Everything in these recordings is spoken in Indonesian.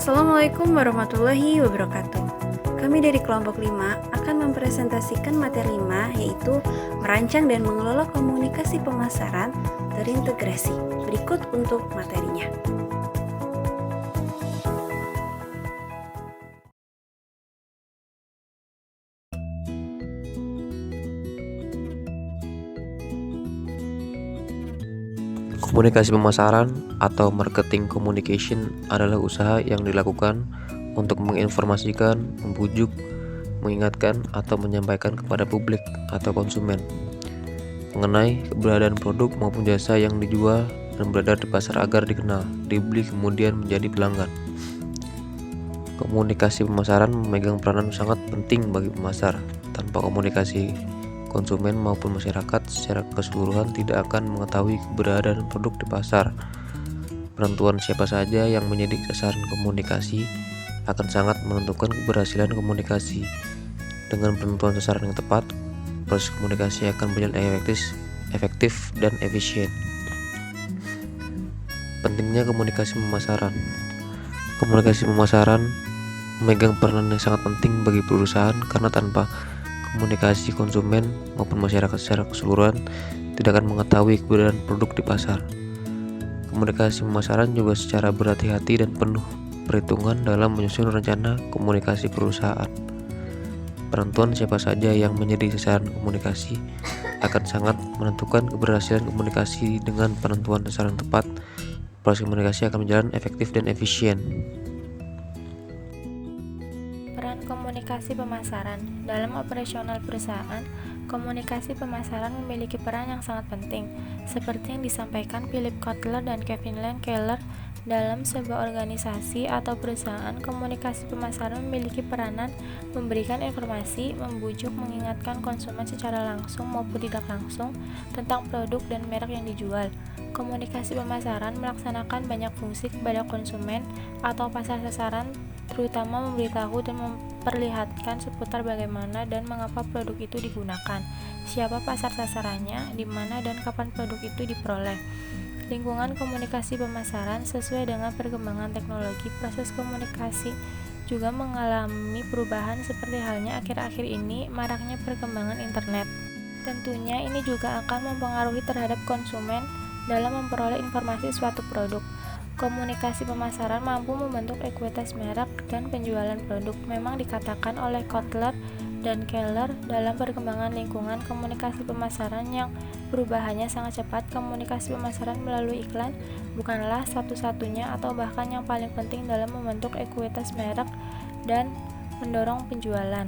Assalamualaikum warahmatullahi wabarakatuh. Kami dari kelompok 5 akan mempresentasikan materi 5, yaitu merancang dan mengelola komunikasi pemasaran terintegrasi. Berikut untuk materinya. Komunikasi pemasaran atau marketing communication adalah usaha yang dilakukan untuk menginformasikan, membujuk, mengingatkan, atau menyampaikan kepada publik atau konsumen mengenai keberadaan produk maupun jasa yang dijual dan beredar di pasar agar dikenal, dibeli, kemudian menjadi pelanggan. Komunikasi pemasaran memegang peranan sangat penting bagi pemasar. Tanpa komunikasi, konsumen maupun masyarakat secara keseluruhan tidak akan mengetahui keberadaan produk di pasar. Penentuan siapa saja yang menjadi sasaran komunikasi akan sangat menentukan keberhasilan komunikasi. Dengan penentuan sasaran yang tepat, proses komunikasi akan berjalan efektif dan efisien. Pentingnya komunikasi pemasaran. Komunikasi pemasaran memegang peranan yang sangat penting bagi perusahaan karena tanpa komunikasi, konsumen maupun masyarakat secara keseluruhan tidak akan mengetahui keberadaan produk di pasar. Komunikasi pemasaran juga secara berhati-hati dan penuh perhitungan dalam menyusun rencana komunikasi perusahaan. Penentuan siapa saja yang menjadi sasaran komunikasi akan sangat menentukan keberhasilan komunikasi. Dengan penentuan sasaran tepat, proses komunikasi akan berjalan efektif dan efisien. Peran komunikasi pemasaran dalam operasional perusahaan. Komunikasi pemasaran memiliki peran yang sangat penting, seperti yang disampaikan Philip Kotler dan Kevin Lane Keller. Dalam sebuah organisasi atau perusahaan, komunikasi pemasaran memiliki peranan memberikan informasi, membujuk, mengingatkan konsumen secara langsung maupun tidak langsung tentang produk dan merek yang dijual. Komunikasi pemasaran melaksanakan banyak fungsi kepada konsumen atau pasar sasaran, terutama memberitahu dan memperlihatkan seputar bagaimana dan mengapa produk itu digunakan, siapa pasar sasarannya, di mana dan kapan produk itu diperoleh. Lingkungan komunikasi pemasaran sesuai dengan perkembangan teknologi, proses komunikasi juga mengalami perubahan seperti halnya akhir-akhir ini maraknya perkembangan internet. Tentunya ini juga akan mempengaruhi terhadap konsumen dalam memperoleh informasi suatu produk. Komunikasi pemasaran mampu membentuk ekuitas merek dan penjualan produk. Memang dikatakan oleh Kotler dan Keller dalam perkembangan lingkungan komunikasi pemasaran yang perubahannya sangat cepat, komunikasi pemasaran melalui iklan bukanlah satu-satunya atau bahkan yang paling penting dalam membentuk ekuitas merek dan mendorong penjualan.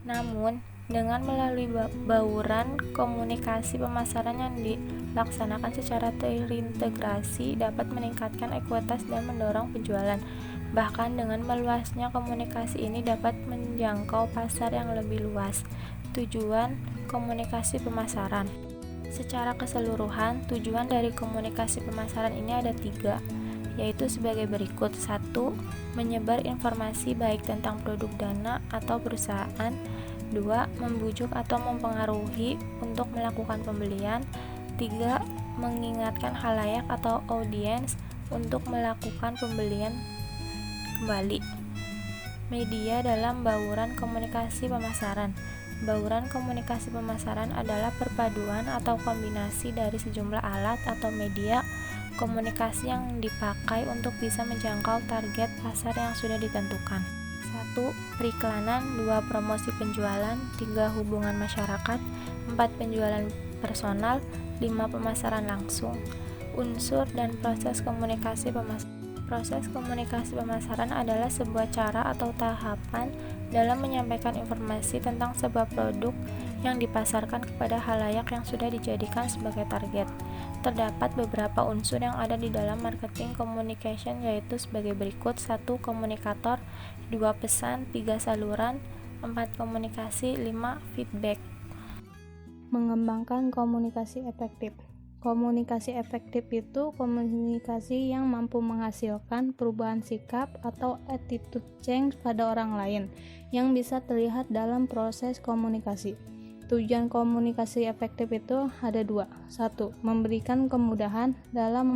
Namun, dengan melalui bauran komunikasi pemasaran yang dilaksanakan secara terintegrasi dapat meningkatkan ekuitas dan mendorong penjualan. Bahkan dengan meluasnya komunikasi ini dapat menjangkau pasar yang lebih luas. Tujuan komunikasi pemasaran. Secara keseluruhan, tujuan dari komunikasi pemasaran ini ada 3, yaitu sebagai berikut. 1. Menyebar informasi baik tentang produk dana atau perusahaan. 2. Membujuk atau mempengaruhi untuk melakukan pembelian. 3. Mengingatkan khalayak atau audiens untuk melakukan pembelian kembali. Media dalam bauran komunikasi pemasaran. Bauran komunikasi pemasaran adalah perpaduan atau kombinasi dari sejumlah alat atau media komunikasi yang dipakai untuk bisa menjangkau target pasar yang sudah ditentukan. 1. Periklanan. 2. Promosi penjualan. 3. Hubungan masyarakat. 4. Penjualan personal. 5. Pemasaran langsung. Unsur dan proses komunikasi pemasaran. Proses komunikasi pemasaran adalah sebuah cara atau tahapan dalam menyampaikan informasi tentang sebuah produk yang dipasarkan kepada khalayak yang sudah dijadikan sebagai target. Terdapat beberapa unsur yang ada di dalam marketing communication, yaitu sebagai berikut. 1. Komunikator. 2. Pesan. 3. Saluran. 4. Komunikasi. 5. Feedback. Mengembangkan komunikasi efektif. Komunikasi efektif itu komunikasi yang mampu menghasilkan perubahan sikap atau attitude change pada orang lain yang bisa terlihat dalam proses komunikasi. Tujuan komunikasi efektif itu ada dua. Satu, memberikan kemudahan dalam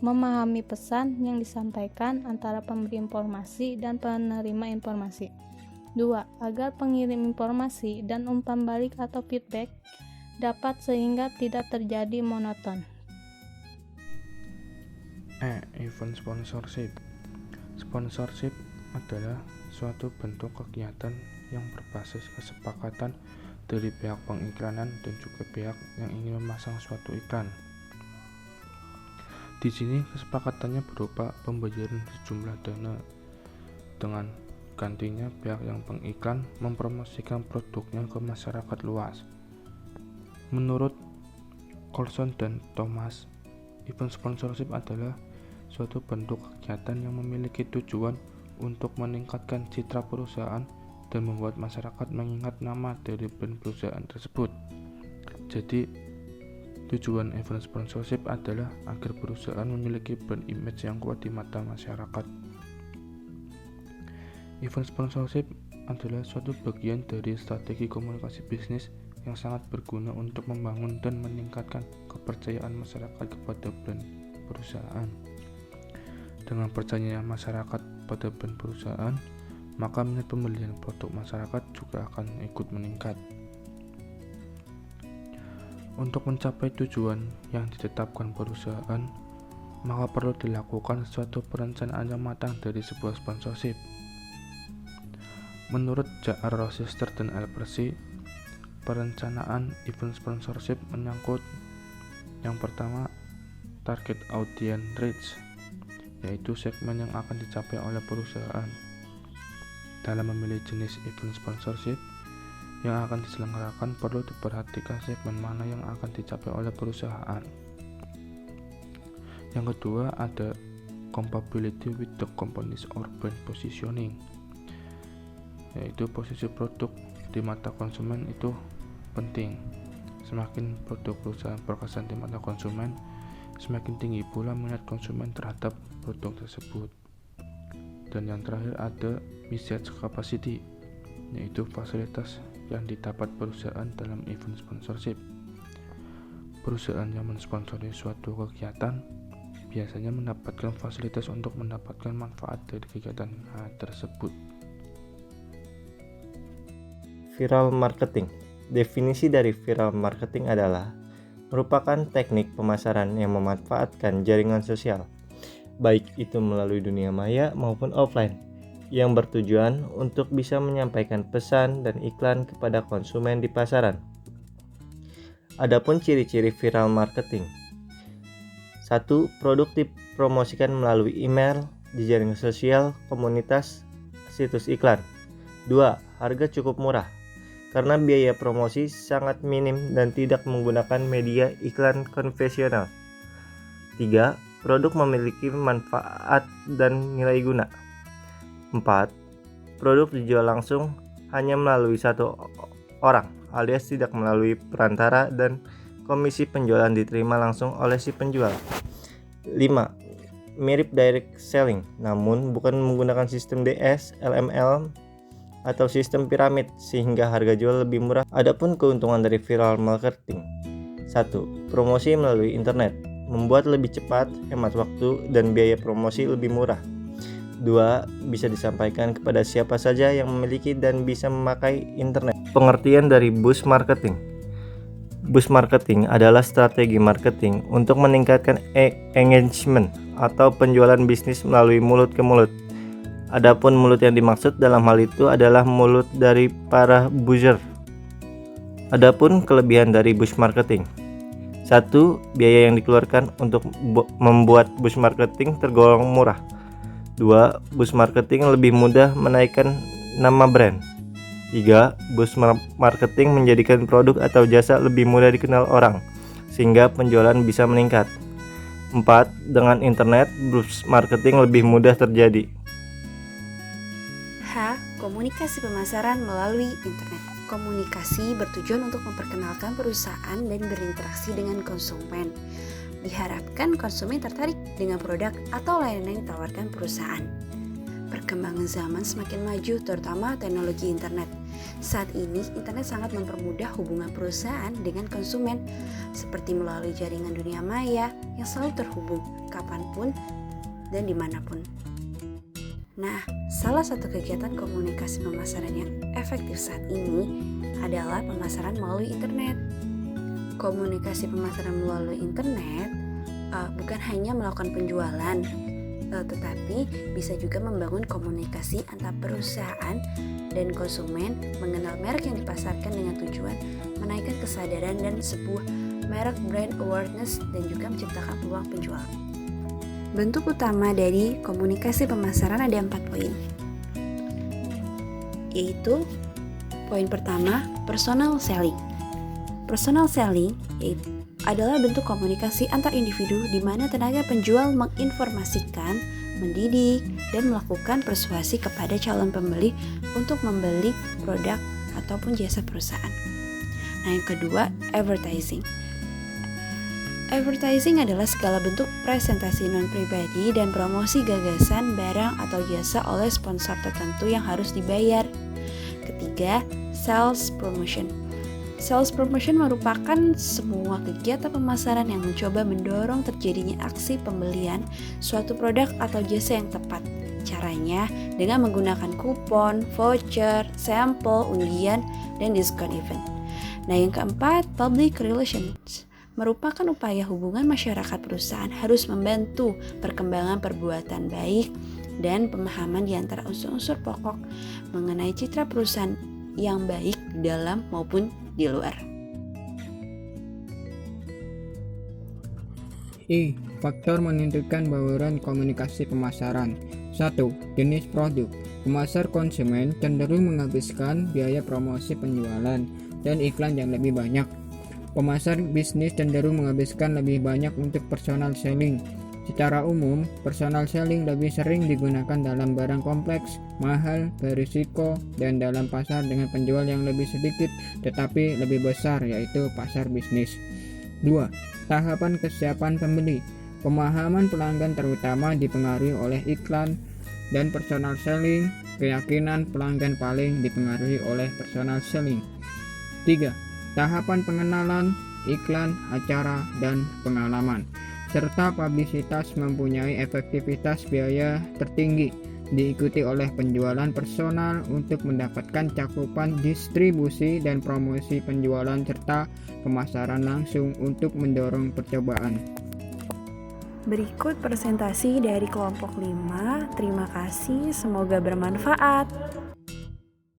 memahami pesan yang disampaikan antara pemberi informasi dan penerima informasi. Dua, agar pengirim informasi dan umpan balik atau feedback dapat sehingga tidak terjadi monoton. Event sponsorship. Sponsorship adalah suatu bentuk kegiatan yang berbasis kesepakatan dari pihak pengiklanan dan juga pihak yang ingin memasang suatu iklan. Di sini kesepakatannya berupa pembayaran sejumlah dana. Dengan gantinya pihak yang pengiklan mempromosikan produknya ke masyarakat luas. Menurut Colson dan Thomas, event sponsorship adalah suatu bentuk kegiatan yang memiliki tujuan untuk meningkatkan citra perusahaan dan membuat masyarakat mengingat nama dari brand perusahaan tersebut. Jadi, tujuan event sponsorship adalah agar perusahaan memiliki brand image yang kuat di mata masyarakat. Event sponsorship adalah suatu bagian dari strategi komunikasi bisnis yang sangat berguna untuk membangun dan meningkatkan kepercayaan masyarakat kepada brand perusahaan. Dengan percayanya masyarakat pada brand perusahaan, maka minat pembelian produk masyarakat juga akan ikut meningkat. Untuk mencapai tujuan yang ditetapkan perusahaan, maka perlu dilakukan suatu perencanaan yang matang dari sebuah sponsorship. Menurut J.R. Rochester dan L. Percy, perencanaan event sponsorship menyangkut yang pertama, target audience reach, yaitu segmen yang akan dicapai oleh perusahaan. Dalam memilih jenis event sponsorship yang akan diselenggarakan, perlu diperhatikan segmen mana yang akan dicapai oleh perusahaan. Yang kedua, ada compatibility with the company's or brand positioning, yaitu posisi produk di mata konsumen itu penting. Semakin produk perusahaan berkesan di mata konsumen, semakin tinggi pula minat konsumen terhadap produk tersebut. Dan yang terakhir ada message capacity, yaitu fasilitas yang didapat perusahaan dalam event sponsorship. Perusahaan yang mensponsori suatu kegiatan biasanya mendapatkan fasilitas untuk mendapatkan manfaat dari kegiatan tersebut. Viral marketing. Definisi dari viral marketing adalah merupakan teknik pemasaran yang memanfaatkan jaringan sosial, baik itu melalui dunia maya maupun offline, yang bertujuan untuk bisa menyampaikan pesan dan iklan kepada konsumen di pasaran. Adapun ciri-ciri viral marketing. 1. Produk dipromosikan melalui email, di jaringan sosial, komunitas, situs iklan. 2. Harga cukup murah, karena biaya promosi sangat minim dan tidak menggunakan media iklan konvensional. 3. Produk memiliki manfaat dan nilai guna. 4. Produk dijual langsung hanya melalui satu orang alias tidak melalui perantara dan komisi penjualan diterima langsung oleh si penjual. 5. Mirip direct selling namun bukan menggunakan sistem DS, LML atau sistem piramid sehingga harga jual lebih murah. Adapun keuntungan dari viral marketing. 1. Promosi melalui internet membuat lebih cepat, hemat waktu, dan biaya promosi lebih murah. 2. Bisa disampaikan kepada siapa saja yang memiliki dan bisa memakai internet. Pengertian dari boost marketing. Boost marketing adalah strategi marketing untuk meningkatkan engagement atau penjualan bisnis melalui mulut ke mulut. Adapun mulut yang dimaksud dalam hal itu adalah mulut dari para buzzer. Adapun kelebihan dari boost marketing. 1. Biaya yang dikeluarkan untuk membuat boost marketing tergolong murah. 2. Boost marketing lebih mudah menaikkan nama brand. 3. Boost marketing menjadikan produk atau jasa lebih mudah dikenal orang, sehingga penjualan bisa meningkat. 4. Dengan internet, boost marketing lebih mudah terjadi. H. Komunikasi pemasaran melalui internet. Komunikasi bertujuan untuk memperkenalkan perusahaan dan berinteraksi dengan konsumen. Diharapkan konsumen tertarik dengan produk atau layanan yang ditawarkan perusahaan. Perkembangan zaman semakin maju, terutama teknologi internet. Saat ini, internet sangat mempermudah hubungan perusahaan dengan konsumen, seperti melalui jaringan dunia maya yang selalu terhubung kapanpun dan dimanapun. Nah, salah satu kegiatan komunikasi pemasaran yang efektif saat ini adalah pemasaran melalui internet. Komunikasi pemasaran melalui internet bukan hanya melakukan penjualan, tetapi bisa juga membangun komunikasi antar perusahaan dan konsumen, mengenal merek yang dipasarkan dengan tujuan menaikkan kesadaran dan sebuah merek brand awareness dan juga menciptakan peluang penjualan. Bentuk utama dari komunikasi pemasaran ada 4 poin, yaitu poin pertama, personal selling. Personal selling adalah bentuk komunikasi antar individu di mana tenaga penjual menginformasikan, mendidik, dan melakukan persuasi kepada calon pembeli untuk membeli produk ataupun jasa perusahaan. Nah, yang kedua, advertising. Advertising adalah segala bentuk presentasi non-pribadi dan promosi gagasan, barang, atau jasa oleh sponsor tertentu yang harus dibayar. Ketiga, sales promotion. Sales promotion merupakan semua kegiatan pemasaran yang mencoba mendorong terjadinya aksi pembelian suatu produk atau jasa yang tepat. Caranya dengan menggunakan kupon, voucher, sampel, undian, dan diskon event. Nah, yang keempat, public relations. Merupakan upaya hubungan masyarakat perusahaan harus membantu perkembangan perbuatan baik dan pemahaman di antara unsur-unsur pokok mengenai citra perusahaan yang baik di dalam maupun di luar. Faktor menentukan bauran komunikasi pemasaran. 1. Jenis produk. Pemasar konsumen cenderung menghabiskan biaya promosi penjualan dan iklan yang lebih banyak. Pemasar bisnis cenderung menghabiskan lebih banyak untuk personal selling. Secara umum, personal selling lebih sering digunakan dalam barang kompleks, mahal, berisiko, dan dalam pasar dengan penjual yang lebih sedikit tetapi lebih besar, yaitu pasar bisnis. 2. Tahapan kesiapan pembeli. Pemahaman pelanggan terutama dipengaruhi oleh iklan dan personal selling. Keyakinan pelanggan paling dipengaruhi oleh personal selling. 3. Tahapan pengenalan, iklan, acara, dan pengalaman, serta publisitas mempunyai efektivitas biaya tertinggi, diikuti oleh penjualan personal untuk mendapatkan cakupan distribusi dan promosi penjualan serta pemasaran langsung untuk mendorong percobaan. Berikut presentasi dari kelompok 5. Terima kasih, semoga bermanfaat.